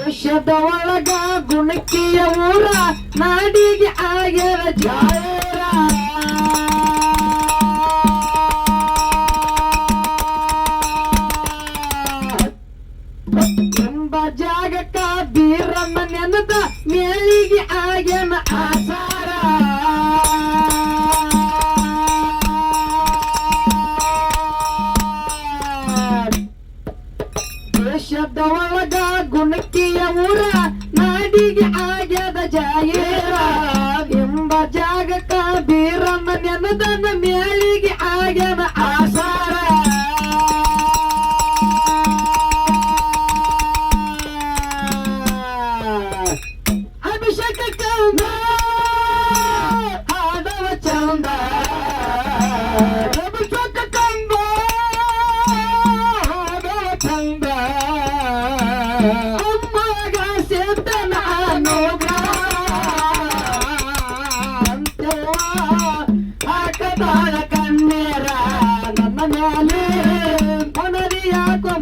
ದೇಶದ ಒಳಗ ಗುಣಕಿಯ ಊರ ನಾಡಿಗೆ ಆಗ್ಯಾರ ಜಾಯರ ಎಂಬ ಜಾಗಕ್ಕ ಬೀರಮ್ಮ ನೆನದ ಮೇಳಿಗೆ ಆಗ್ಯಾನ ಆಸಾರ ದೇಶದ ಒಳಗ ಗುಣಕಿಯ ಊರ ನಾಡಿಗೆ ಆಗ್ಯದ ಜಾಯರ ಎಂಬ ಜಾಗಕ್ಕ ಬೀರಮ್ಮ ನೆನದನ ಮೇಳಿಗೆ ಆಗ್ಯಾನ ಆಸಾರ ಅಭಿಷೇಕ ಚಂದ ಆಡವ ಚಂದ ಅಭಿಷೇಕ ಚಂದ ಆಡವ ಚಂದ ಅಮ್ಮಗ ಸೇತ ನಾನು ಅಂತೇವ ಹಾಕದಾಳ ಕಣ್ಣೀರ ನನ್ನ ಮೇಲೆ ಮನದಿ ಯಾಕೋ